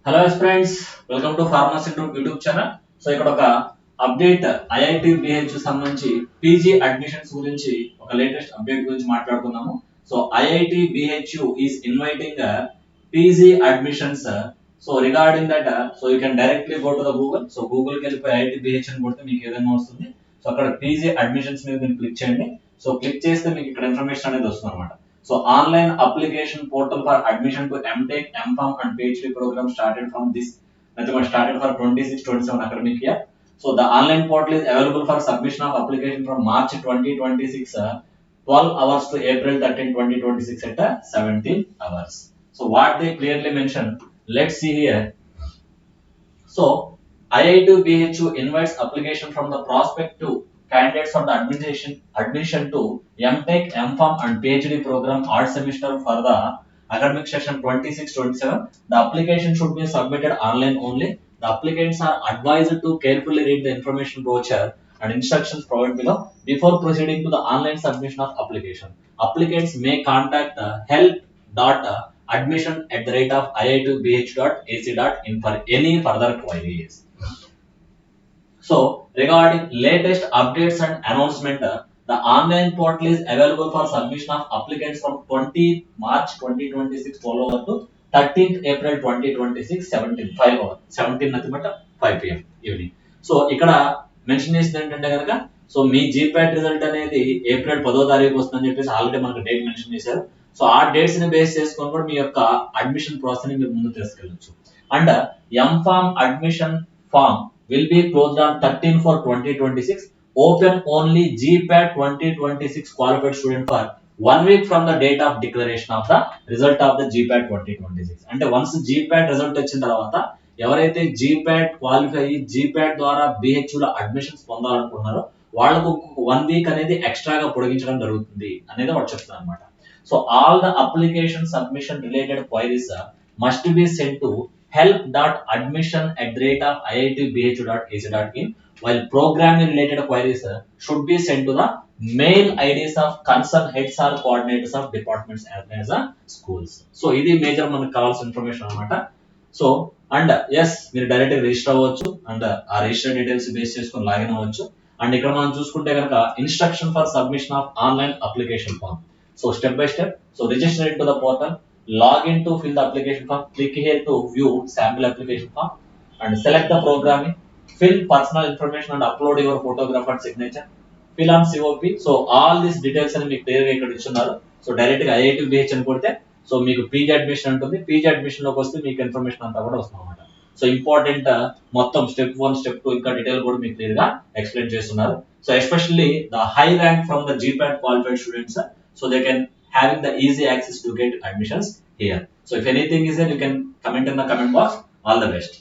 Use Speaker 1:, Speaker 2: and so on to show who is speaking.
Speaker 1: Hello friends, welcome to pharmacy group YouTube channel. So ఇక్కడ ఒక update IIT BH సంబంధించి PG admissions గురించి ఒక లేటెస్ట్ అప్డేట్ గురించి మాట్లాడుకుందాము. So IIT BHU is inviting PG admissions. So regarding that, so you can directly go to the Google. So Google కి వెళ్ళిపోయి IIT BH అని కొడితే మీకు ఏదైనా వస్తుంది. సో అక్కడ పీజీ అడ్మిషన్స్ మీద మీరు క్లిక్ చేయండి. సో క్లిక్ చేస్తే మీకు ఇక్కడ ఇన్ఫర్మేషన్ అనేది వస్తుంది అనమాట. So online application portal for admission to MTech, MPharm and PhD program started from this. Started for 26-27 academic year. So the online portal is available for submission of application from March 2026, 12 hours to April 13, 2026 at 17 hours. So what they clearly mentioned, let's see here. So IIT BHU invites application from the prospective candidates for the admission to MTech, MPharm and PhD program odd semester for the academic session 26-27. The application should be submitted online only. The applicants are advised to carefully read the information brochure and instructions provided below before proceeding to the online submission of application. Applicants may contact help.admission@iitbh.ac.in for any further queries. So, regarding latest updates and announcement, the online portal is available for submission of applicants from 20th March 2026 all over to 13th April 2026 17 nothing but 5 p.m. evening. So, ఇక్కడ mention చేసింది ఏంటంటే కనుక, so మీ GPAT result అనేది April 10వ తారీఖు వస్తుందని చెప్పేసి ఆల్రెడీ మనకు డేట్ మెన్షన్ చేశారు. సో ఆ డేట్స్ ని బేస్ చేసుకొని కూడా మీ యొక్క అడ్మిషన్ ప్రాసెస్ ని మీరు ముందు తీసుకెళ్ళచ్చు. And M form admission form will be closed on 13/4/2026. Open only GPAT 2026 qualified student for 1 week from the date of declaration of the result of the GPAT 2026. అంటే వన్స్ GPAT రిజల్ట్ వచ్చిన తర్వాత ఎవరైతే GPAT qualify అయ్యి GPAT ద్వారా BHU లో admissions పొందాలనుకుంటున్నారో వాళ్ళకు 1 week అనేది ఎక్స్ట్రాగా పొడిగించడం జరుగుతుంది అనేది వాడు చెప్తారు అనమాట. So all the application submission related queries must be sent to help.admission@iitbhu.ac.in, while programming related queries should be sent to the mail IDs of concerned heads or coordinators of departments as a schools. So ఇది major మనకు కావాల్సిన information అన్నమాట. So and yes మీరు direct గా register అవ్వచ్చు and ఆ register details base చేసుకొని login అవ్వచ్చు. అండ్ ఇక్కడ మనం చూసుకుంటే కనుక instruction for submission of online application form. So step by step. So register in to the portal, log in to fill the application form, click here to view sample application form and select the programming, fill personal information and upload your photograph and signature, fill on COP. So all these details అని మీకు clear గా ఇక్కడ ఇచ్చున్నారు. So direct గా IIT BH అని కొడితే so మీకు PG admission ఉంటుంది. పీజీ అడ్మిషన్ లోకి వస్తే మీకు ఇన్ఫర్మేషన్ అంతా కూడా వస్తుంది అనమాట. సో ఇంపార్టెంట్ మొత్తం స్టెప్ 1 స్టెప్ 2 ఇంకా డీటెయిల్ కూడా మీకు క్లియర్ గా ఎక్స్ప్లెయిన్ చేస్తున్నారు. So especially the high rank from the GPAT qualified students, so they can having the easy access to get admissions here. So if anything is there, you can comment in the comment box. All the best.